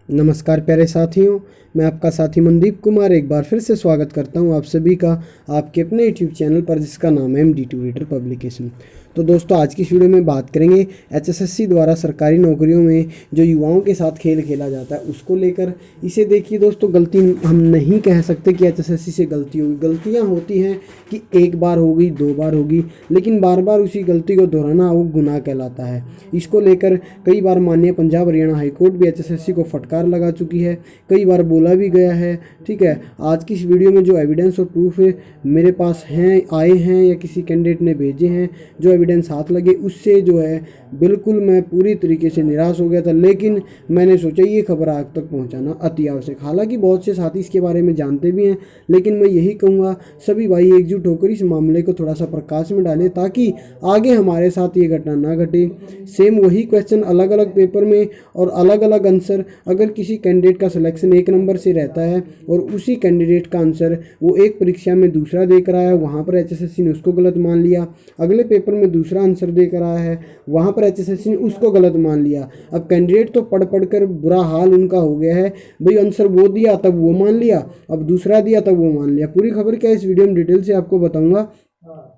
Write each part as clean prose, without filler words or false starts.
नमस्कार प्यारे साथियों, मैं आपका साथी मनदीप कुमार एक बार फिर से स्वागत करता हूं आप सभी का आपके अपने यूट्यूब चैनल पर, जिसका नाम है MD2 रीडर पब्लिकेशन। तो दोस्तों, आज की इस वीडियो में बात करेंगे HSSC द्वारा सरकारी नौकरियों में जो युवाओं के साथ खेल खेला जाता है उसको लेकर। इसे देखिए दोस्तों, गलती हम नहीं कह सकते कि HSSC से गलती होगी। गलतियाँ होती हैं कि एक बार होगी, दो बार होगी, लेकिन बार बार उसी गलती को दोहराना वो गुनाह कहलाता है। इसको लेकर कई बार माननीय पंजाब हरियाणा हाईकोर्ट भी HSSC को फटकार लगा चुकी है, कई बार बोला भी गया है। ठीक है, आज की इस वीडियो में जो एविडेंस और प्रूफ मेरे पास हैं, आए हैं या किसी कैंडिडेट ने भेजे हैं, जो एविडेंस हाथ लगे, उससे जो है बिल्कुल मैं पूरी तरीके से निराश हो गया था। लेकिन मैंने सोचा ये खबर आग तक पहुंचाना अति आवश्यक। हालांकि बहुत से साथी इसके बारे में जानते भी हैं, लेकिन मैं यही कहूँगा सभी भाई एकजुट होकर इस मामले को थोड़ा सा प्रकाश में डालें, ताकि आगे हमारे साथ ये घटना ना घटे। सेम वही क्वेश्चन अलग अलग पेपर में और अलग अलग आंसर, अगर किसी कैंडिडेट का सिलेक्शन एक नंबर से रहता है और उसी कैंडिडेट का आंसर वो एक परीक्षा में दूसरा देकर आया है, वहाँ पर HSSC ने उसको गलत मान लिया। अगले पेपर में दूसरा आंसर देकर आया है, वहाँ पर HSSC ने उसको गलत मान लिया। अब कैंडिडेट तो पढ़ पढ़ कर बुरा हाल उनका हो गया है, भाई आंसर वो दिया तब वो मान लिया, अब दूसरा दिया तब वो मान लिया। पूरी खबर क्या है इस वीडियो में डिटेल से आपको बताऊंगा।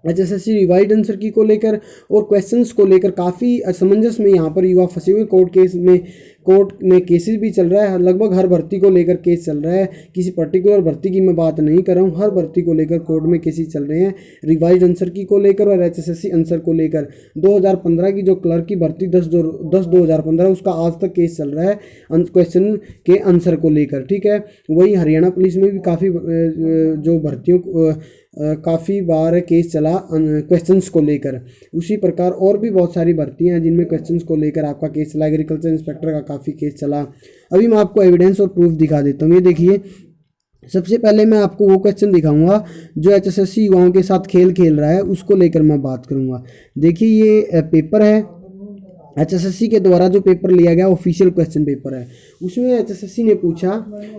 HSSC रिवाइज आंसर की को लेकर और क्वेश्चंस को लेकर काफ़ी असमंजस में यहाँ पर युवा फंसे हुए। कोर्ट में केसेस भी चल रहा है, लगभग हर भर्ती को लेकर केस चल रहा है। किसी पर्टिकुलर भर्ती की मैं बात नहीं कर रहा हूँ, हर भर्ती को लेकर कोर्ट में केसेस चल रहे हैं, रिवाइज आंसर की को लेकर और HSSC आंसर को लेकर। 2015 की जो क्लर्क की भर्ती 10/2015 उसका आज तक केस चल रहा है क्वेश्चन के आंसर को लेकर। ठीक है, वही हरियाणा पुलिस में भी काफ़ी जो भर्तियों काफ़ी बार केस चला क्वेश्चंस को लेकर। उसी प्रकार और भी बहुत सारी भर्तियां हैं जिनमें क्वेश्चंस को लेकर आपका केस चला। एग्रीकल्चर इंस्पेक्टर का काफ़ी केस चला। अभी मैं आपको एविडेंस और प्रूफ दिखा देता हूँ। ये देखिए, सबसे पहले मैं आपको वो क्वेश्चन दिखाऊंगा जो HSSC युवाओं के साथ खेल रहा है, उसको लेकर मैं बात करूँगा। देखिए, ये पेपर है HSSC के द्वारा जो पेपर लिया गया ऑफिशियल क्वेश्चन पेपर है। उसमें HSSC ने पूछा,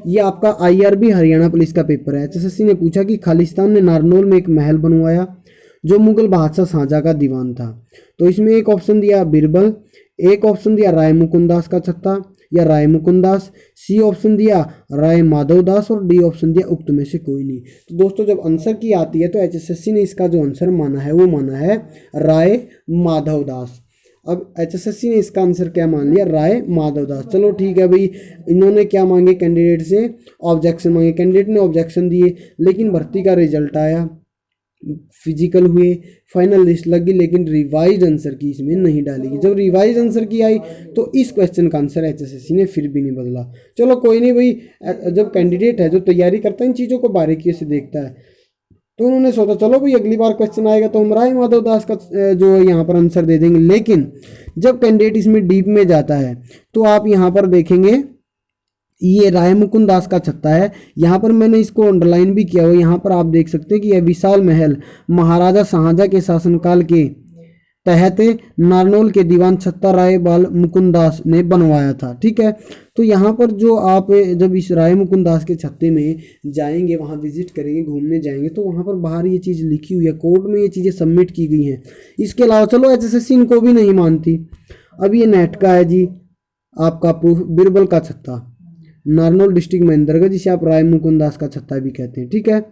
ये आपका IRB हरियाणा पुलिस का पेपर है। HSSC ने पूछा कि खालिस्तान ने नारनौल में एक महल बनवाया जो मुगल बादशाह शाहजहां का दीवान था। तो इसमें एक ऑप्शन दिया बीरबल, एक ऑप्शन दिया राय मुकुंदास का छत्ता या राय मुकुंदास, सी ऑप्शन दिया राय माधवदास और डी ऑप्शन दिया उक्त में से कोई नहीं। तो दोस्तों, जब आंसर की आती है तो HSSC ने इसका जो आंसर माना है वो माना है राय माधवदास। अब HSSC ने इसका आंसर क्या मान लिया? राय माधवदास। चलो ठीक है भाई, इन्होंने क्या मांगे कैंडिडेट से? ऑब्जेक्शन मांगे। कैंडिडेट ने ऑब्जेक्शन दिए, लेकिन भर्ती का रिजल्ट आया, फिजिकल हुए, फाइनल लिस्ट लगी, लेकिन रिवाइज आंसर की इसमें नहीं डालेगी। जब रिवाइज आंसर की आई तो इस क्वेश्चन का आंसर HSSC ने फिर भी नहीं बदला। चलो कोई नहीं भाई, जब कैंडिडेट है जो तैयारी करता है इन चीज़ों को बारीकी से देखता है, तो उन्होंने सोचा चलो भाई अगली बार क्वेश्चन आएगा तो हम राय माधवदास का जो यहाँ पर आंसर दे देंगे। लेकिन जब कैंडिडेट इसमें डीप में जाता है तो आप यहाँ पर देखेंगे ये राय मुकुंद दास का छत्ता है। यहाँ पर मैंने इसको अंडरलाइन भी किया हुआ। यहाँ पर आप देख सकते हैं कि यह विशाल महल महाराजा शाहजहां के शासनकाल के तहत नारनौल के दीवान छत्ता राय बाल मुकुंदास ने बनवाया था। ठीक है, तो यहाँ पर जो आप जब इस राय मुकुंदास के छत्ते में जाएंगे, वहाँ विजिट करेंगे, घूमने जाएंगे, तो वहाँ पर बाहर ये चीज़ लिखी हुई है, कोर्ट में ये चीज़ें सबमिट की गई हैं। इसके अलावा चलो HSSC इनको भी नहीं मानती। अब ये नेट का है जी आपका प्रूफ, बीरबल का छत्ता, नारनौल डिस्ट्रिक्ट में अंतर्गत, जिसे आप राय मुकुंदास का छत्ता भी कहते हैं। ठीक है,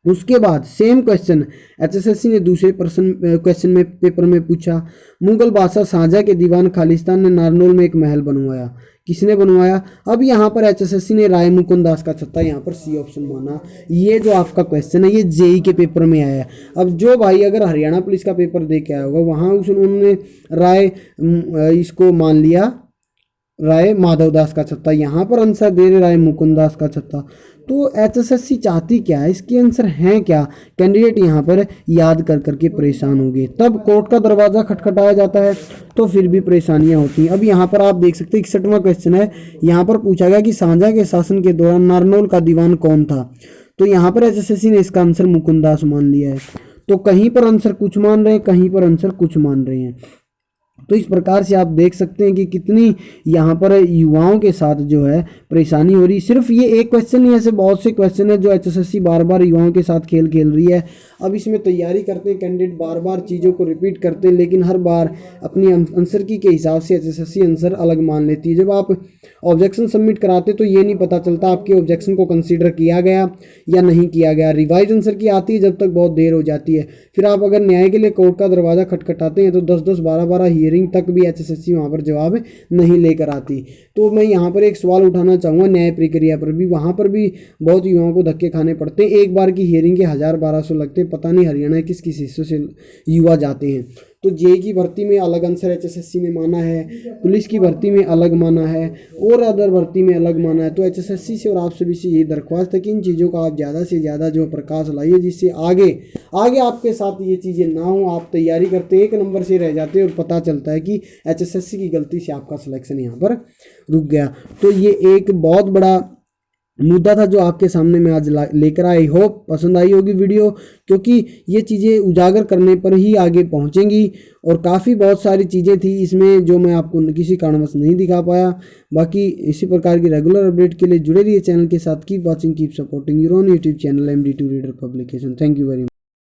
उसके बाद सेम क्वेश्चन HSSC ने दूसरे क्वेश्चन में पेपर में पूछा, मुगल बादशाह शाहजहां के दीवान खालिस्तान ने नारनौल में एक महल बनवाया, किसने बनवाया? अब यहाँ पर HSSC ने राय मुकुंदास का छत्ता यहाँ पर सी ऑप्शन माना। ये जो आपका क्वेश्चन है ये JEE के पेपर में आया है। अब जो भाई अगर हरियाणा पुलिस का पेपर दे के आया होगा, वहाँ उन्होंने राय इसको मान लिया राय माधवदास का छत्ता, यहाँ पर आंसर दे रहे राय मुकुंदास का छत्ता। तो HSSC चाहती क्या है, इसके आंसर हैं क्या? कैंडिडेट यहाँ पर याद कर करके परेशान हो गए। तब कोर्ट का दरवाज़ा खटखटाया जाता है तो फिर भी परेशानियाँ होती हैं। अब यहाँ पर आप देख सकते हैं 61वां क्वेश्चन है। यहाँ पर पूछा गया कि शाहजहां के शासन के दौरान नारनौल का दीवान कौन था? तो यहाँ पर HSSC ने इसका आंसर मुकुंदास मान लिया है। तो कहीं पर आंसर कुछ मान रहे हैं, कहीं पर आंसर कुछ मान रहे हैं। तो इस प्रकार से आप देख सकते हैं कि कितनी यहाँ पर युवाओं के साथ जो है परेशानी हो रही। सिर्फ ये एक क्वेश्चन नहीं, ऐसे बहुत से क्वेश्चन है जो एचएसएससी बार बार युवाओं के साथ खेल खेल रही है। अब इसमें तैयारी करते हैं कैंडिडेट, बार बार चीज़ों को रिपीट करते हैं, लेकिन हर बार अपनी आंसर की के हिसाब से एचएसएससी आंसर अलग मान लेती है। जब आप ऑब्जेक्शन सबमिट कराते तो ये नहीं पता चलता आपके ऑब्जेक्शन को कंसीडर किया गया या नहीं किया गया। रिवाइज आंसर की आती है जब तक बहुत देर हो जाती है। फिर आप अगर न्याय के लिए कोर्ट का दरवाज़ा खटखटाते हैं तो 10-10, 12-12 हियरिंग तक भी एचएसएससी वहाँ पर जवाब नहीं लेकर आती। तो मैं यहाँ पर एक सवाल उठाना चाहूँगा न्याय प्रक्रिया पर भी, वहाँ पर भी बहुत युवाओं को धक्के खाने पड़ते हैं। एक बार की हियरिंग के 1000-1200 लगते हैं। पता नहीं हरियाणा किस किस हिस्सों से युवा जाते हैं। तो जेई की भर्ती में अलग आंसर एचएसएससी ने माना है, पुलिस की भर्ती में अलग माना है और अदर भर्ती में अलग माना है। तो एचएसएससी से और आप सभी से ये दरख्वास्त है कि इन चीज़ों का आप ज़्यादा से ज़्यादा जो प्रकाश लाइए, जिससे आगे आपके साथ ये चीज़ें ना हो। आप तैयारी करते एक नंबर से रह जाते और पता चलता है कि एचएसएससी की गलती से आपका सिलेक्शन यहाँ पर रुक गया। तो ये एक बहुत बड़ा मुद्दा था जो आपके सामने मैं आज लेकर आई। होप पसंद आई होगी वीडियो, क्योंकि ये चीज़ें उजागर करने पर ही आगे पहुंचेंगी। और काफ़ी बहुत सारी चीज़ें थी इसमें जो मैं आपको किसी कारणवश नहीं दिखा पाया। बाकी इसी प्रकार की रेगुलर अपडेट के लिए जुड़े रहिए चैनल के साथ। Keep watching, keep supporting your own YouTube channel MD2 reader publication. Thank you very much.